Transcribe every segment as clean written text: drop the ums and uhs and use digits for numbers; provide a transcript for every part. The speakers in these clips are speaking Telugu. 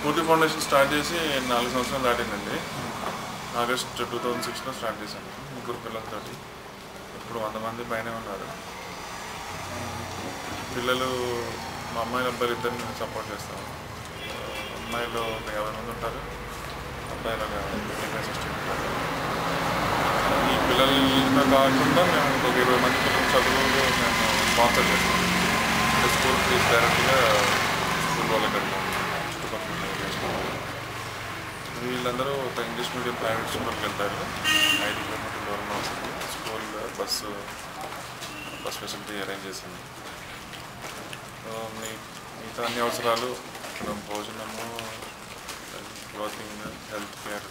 స్ఫూర్తి ఫౌండేషన్ స్టార్ట్ చేసి 4 సంవత్సరాలు దాటిందండి. ఆగస్ట్ 2006లో స్టార్ట్ చేశాను. 3 పిల్లలతోటి. ఇప్పుడు 100 మంది పైనే ఉన్నారు. పిల్లలు మా అమ్మాయిలు అబ్బాయిలు ఇద్దరిని సపోర్ట్ చేస్తాము. అమ్మాయిలు ఒక 50 మంది ఉంటారు, అబ్బాయిలు ఒక 50-60 ఉంటారు. ఈ పిల్లలతో కాకుండా మేము ఇంకొక 20 మంది పిల్లలు చదువులు మేము స్పాన్సర్ చేస్తాం. అంటే స్కూల్ ఫీజు డైరెక్ట్గా స్కూల్ వాళ్ళకి కడతాం. చుట్టుపక్కల చేసుకోవాలి. వీళ్ళందరూ ఒక ఇంగ్లీష్ మీడియం ప్రైవేట్ స్కూల్కి వెళ్తారు. 5 కిలోమీటర్ల దూరంలో వస్తుంది. స్కూల్ బస్ ఫెసిలిటీ అరేంజ్ చేసింది. మిగతా అన్ని అవసరాలు భోజనము, clothing, health care,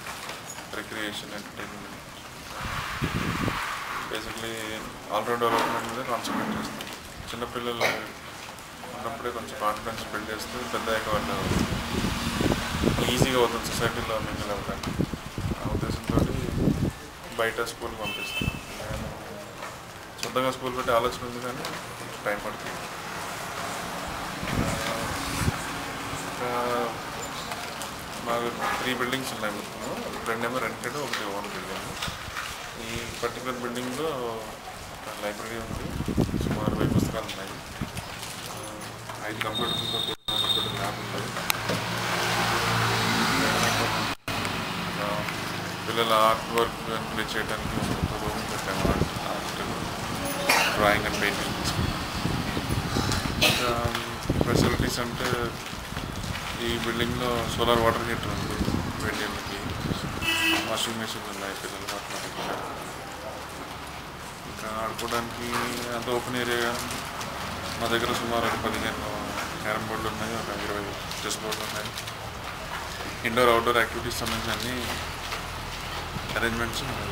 recreation, entertainment, basically all round development మీద కాన్సన్ట్రేట్ చేస్తాం. చిన్నపిల్లలు ఉన్నప్పుడే కొంచెం కాన్ఫిడెన్స్ బిల్డ్ చేస్తూ పెద్దయ్యాక వాళ్ళు ఈజీగా అవుతుంది సొసైటీలో మింగిల్ అవ్వడానికి. ఆ ఉద్దేశంతో బయట స్కూల్కి పంపిస్తాను. నేను సొంతంగా స్కూల్ పెట్టే ఆలోచన ఉంది, కానీ కొంచెం టైం పడుతుంది. ఇంకా మాకు 3 బిల్డింగ్స్ ఉన్నాయి మొత్తము. 2 రెంటెడ్, 1 ఓన్ బిల్డింగ్. ఈ పర్టికులర్ బిల్డింగ్లో లైబ్రరీ ఉంది, సుమారు 1000 పుస్తకాలు ఉన్నాయి. 5 కంప్యూటర్లతో కంప్యూటర్ ల్యాబ్ ఉంటుంది. పిల్లల ఆర్ట్ వర్క్ ఎంకరేజ్ చేయడానికి ఒక రూమ్ పెట్టాము. Art, drawing and painting. ఇంకా ఫెసిలిటీస్ అంటే ఈ బిల్డింగ్లో సోలార్ వాటర్ హీటర్ ఉంది, వేడికి వాషింగ్ మెషిన్లు ఉన్నాయి పిల్లలు ఆటోమేటిక్గా. ఇంకా ఆడుకోవడానికి అంత ఓపెన్ ఏరియా. మా దగ్గర సుమారు 15 క్యారమ్ బోర్డులు ఉన్నాయి, ఒక 20 చెస్ బోర్డులు ఉన్నాయి. ఇండోర్ అవుట్డోర్ యాక్టివిటీస్ సంబంధించిన అన్ని అరేంజ్మెంట్స్ ఉన్నాయి.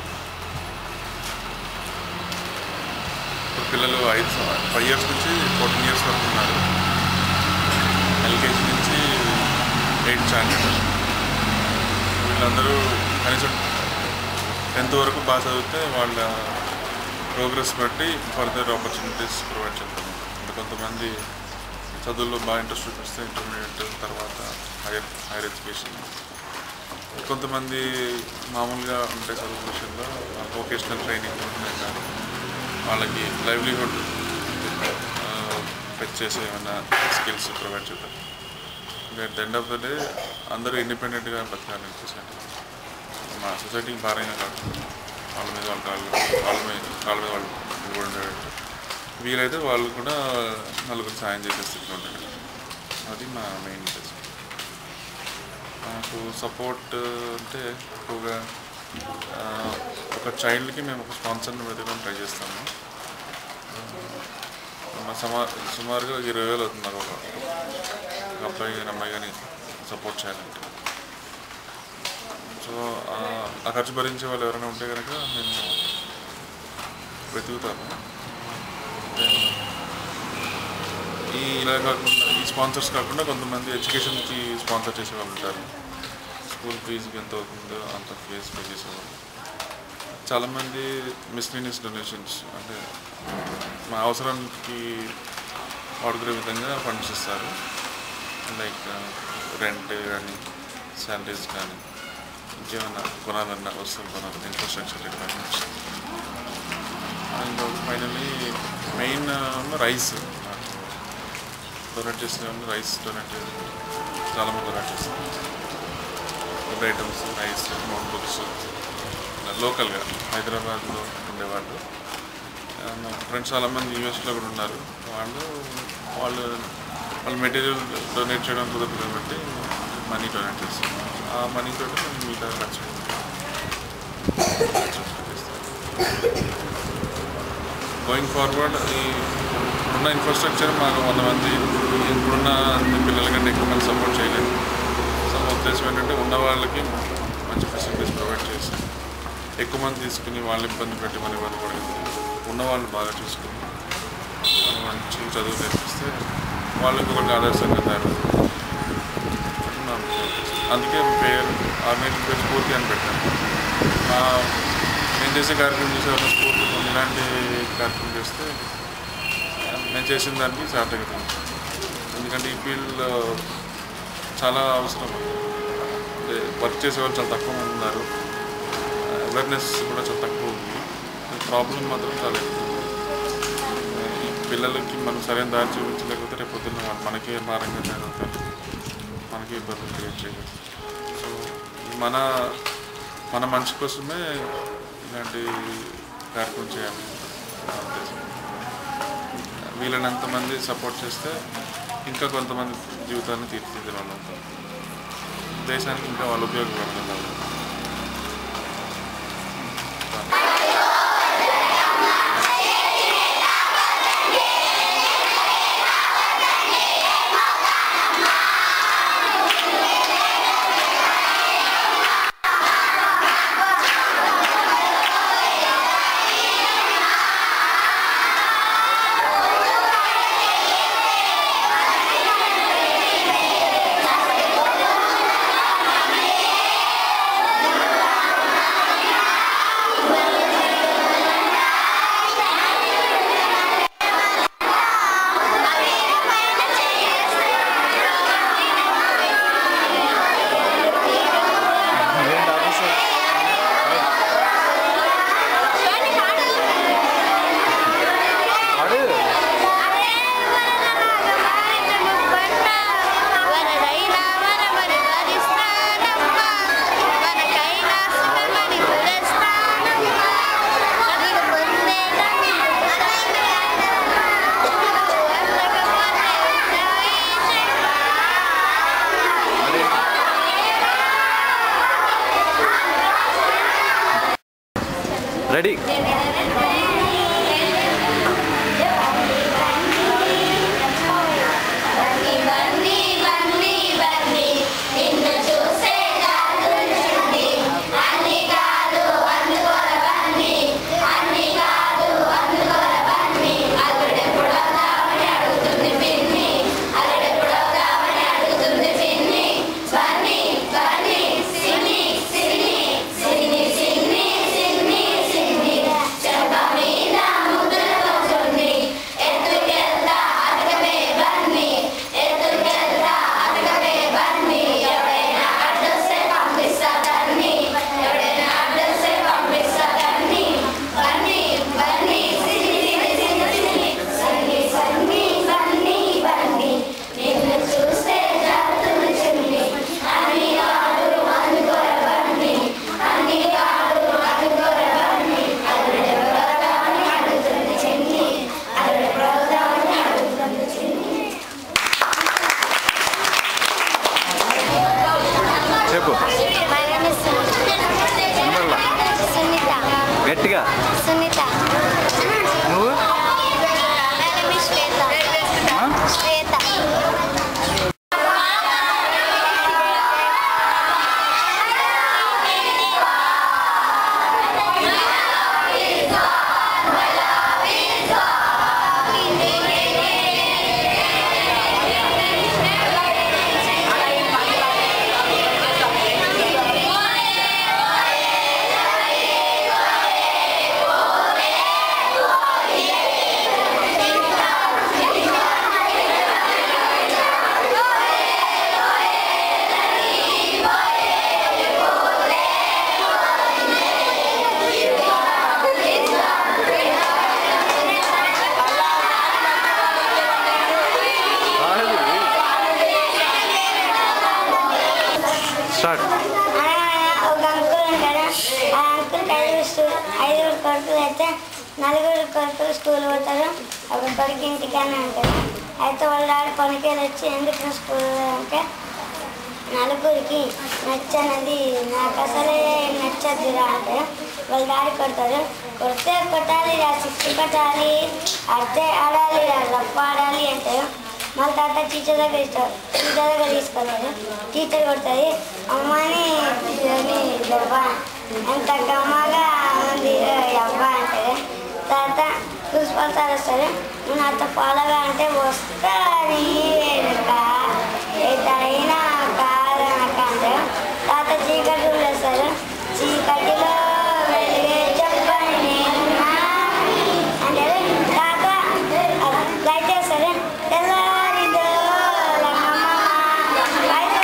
ఇప్పుడు పిల్లలు 5 ఇయర్స్ నుంచి 14 ఇయర్స్ వరకు ఉన్నారు. ఎల్కేజీ నుంచి 8th స్టాండర్డ్. వీళ్ళందరూ కనీసం 10th వరకు బాగా చదివితే వాళ్ళ ప్రోగ్రెస్ బట్టి ఫర్దర్ ఆపర్చునిటీస్ ప్రొవైడ్ చేద్దాం. అంటే కొంతమంది చదువుల్లో బాగా ఇంట్రెస్ట్ చూపిస్తే ఇంటర్మీడియట్ తర్వాత హైయర్ ఎడ్యుకేషన్. కొంతమంది మామూలుగా ఉంటే చదువు విషయంలో వొకేషనల్ ట్రైనింగ్ ఉంటున్నాయి, కానీ వాళ్ళకి లైవ్లీహుడ్ ఫెచ్ చేసే ఏమైనా స్కిల్స్ ప్రొవైడ్ చేద్దాం. At the end of the day అందరూ ఇండిపెండెంట్గా బతకాలనిపిస్తుంది. మా సొసైటీకి భారంగా కాకుండా వాళ్ళ మీద వాళ్ళు ఉండేటట్టు, వీలైతే వాళ్ళు కూడా నలుగురు సాయం చేసే స్థితిలో ఉండేది. అది మా మెయిన్ ఉద్దేశం. మాకు సపోర్ట్ అంటే ఎక్కువగా ఒక చైల్డ్కి మేము ఒక స్పాన్సర్ని వెతకడం ట్రై చేస్తాము. సుమారుగా 20,000 అవుతుంది మాకు ఒక అబ్బాయి కానీ అమ్మాయి కానీ సపోర్ట్ చేయాలంటే. సో ఆ ఖర్చు భరించే వాళ్ళు ఎవరైనా ఉంటే కనుక మేము వెతుకుతాము. ఇలా కాకుండా ఈ స్పాన్సర్స్ కాకుండా కొంతమంది ఎడ్యుకేషన్కి స్పాన్సర్ చేసే వాళ్ళు ఉంటారు. స్కూల్ ఫీజుకి ఎంత అవుతుందో అంత ఫీజు పే చేసేవాళ్ళు. చాలామంది మిస్లీనియస్ డొనేషన్స్, అంటే మా అవసరానికి వాడుకునే విధంగా ఫండ్స్ ఇస్తారు. లైక్ రెంట్ కానీ, శాలరీస్ కానీ, ఇంకేమైనా కొనాలన్నా వస్తువులు కొనాలన్నా, infrastructure requirements. And finally main rice donate చేసిన రైస్ డొనేట్ చేసి చాలామంది డొనేట్ చేస్తారు. ఫుడ్ ఐటమ్స్, రైస్, నోట్బుక్స్ లోకల్గా హైదరాబాద్లో ఉండేవాళ్ళు. మా ఫ్రెండ్స్ చాలామంది యూఎస్లో కూడా ఉన్నారు. వాళ్ళు మెటీరియల్ డొనేట్ చేయడం కుదరదు కాబట్టి మనీ డొనేట్ చేస్తారు. ఆ మనీతో మేము మిగతా ఖర్చు గోయింగ్ ఫార్వర్డ్ ఉన్న ఇన్ఫ్రాస్ట్రక్చర్ మాకు 100 మంది ఇప్పుడున్న పిల్లల కంటే ఎక్కువ మంది సపోర్ట్ చేయలేదు. సో ఉద్దేశం ఏంటంటే ఉన్న వాళ్ళకి మంచి ఫెసిలిటీస్ ప్రొవైడ్ చేసి ఎక్కువ మంది తీసుకుని వాళ్ళు ఇబ్బంది పెట్టి మన ఇబ్బంది పడేది ఉన్నవాళ్ళు బాగా చూసుకుని మంచి చదువు నేర్పిస్తే వాళ్ళకి ఒకటి ఆదర్శంగా తయారవుతుంది. అందుకే ఆర్గనైజింగ్ పేరు స్ఫూర్తి అని పెట్టాను. నేను చేసే కార్యక్రమం చేసే వాళ్ళ స్ఫూర్తి ఇలాంటి కార్యక్రమం చేస్తే నేను చేసిన దానికి సార్థకత. ఎందుకంటే ఈ ఫీల్డ్లో చాలా అవసరం. అంటే వర్క్ చేసేవాళ్ళు చాలా తక్కువ మంది ఉన్నారు, అవేర్నెస్ కూడా చాలా తక్కువ ఉంది. ప్రాబ్లం మాత్రం చాలా ఎక్కువ. ఈ పిల్లలకి మనం సరైన దారి చూపించలేకపోతే రేపు పొద్దున్న మనకే భారంగా తయారవుతారు, మనకే ఇబ్బందులు క్రియేట్ చేయగలరు. సో మన మన మంచి కోసమే ఇలాంటి కార్యక్రమం చేయాలి నా ఉద్దేశం. వీళ్ళనంతమంది సపోర్ట్ చేస్తే ఇంకా కొంతమంది జీవితాన్ని తీర్చిదిద్దే వాళ్ళు ఉంటారు, దేశానికి ఇంకా వాళ్ళు ఉపయోగపడగలరు. రెడీ. గట్టిగా సునీత. నువ్వు? శ్వేత. శ్వేత. నలుగురు కొడుకులు స్కూల్ పోతారు, ఒక కొడుకు ఇంటికనే ఉంటారు. అయితే వాళ్ళ డాడీ పనికి వచ్చి ఎందుకు స్కూల్ అంటే నలుగురికి నచ్చనది నాకు అసలే నచ్చదురా అంటే వాళ్ళ డాడీ కొడతారు. కొడితే కొట్టాలి రా, సిక్స్ కొట్టాలి, అడితే ఆడాలి రా, రప్ప ఆడాలి అంటారు. మళ్ళీ తర్వాత టీచర్ దగ్గర తీసుకెళ్తారు. టీచర్ కొడుతుంది, అమ్మని దెబ్బ ఎంత గమ్మగా ఉంది అబ్బా అంటారు. తర్వాత ప్రిన్సిపల్ సార్ వస్తారు, నువ్వు నాతో ఫాలోగా అంటే వస్తాను ఎటైనా కాదనక అంటారు. తర్వాత చీకటి వేస్తారు, చీకటిలో వెలిగే చెప్పని నేనున్నా అంటారు. తర్వాత లైట్ వేస్తారు, తెల్లారిదో లైట్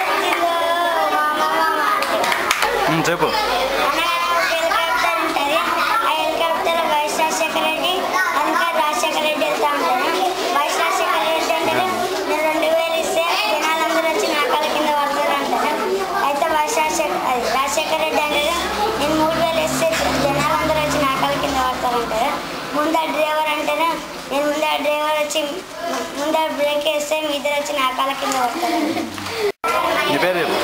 నేను ముందర డ్రైవర్ వచ్చి ముందర బ్రేక్ వేస్తే మీ ఇద్దరు వచ్చి నా కాళ్ళ కింద పడతారు. నీ పేరు చెప్పు.